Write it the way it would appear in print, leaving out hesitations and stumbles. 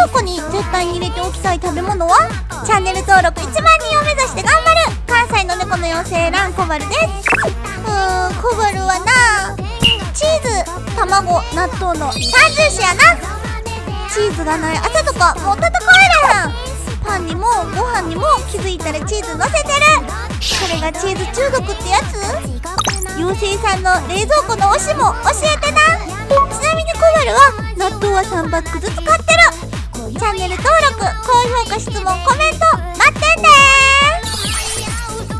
庫に絶対に入れておきたい食べ物は？チャンネル登録1万人を目指して頑張る関西の猫の妖精ランコバルです。コバルはな、チーズ、卵、納豆の3重視やな。チーズがない朝とかもう戦えれへん。パンにもご飯にも気づいたらチーズ乗せてる。これがチーズ中毒ってやつ？妖精さんの冷蔵庫の推しも教えてな。ちなみにコバルは納豆は3パックずつ買ってる。チャンネル登録、高評価、質問、コメント待ってんねー。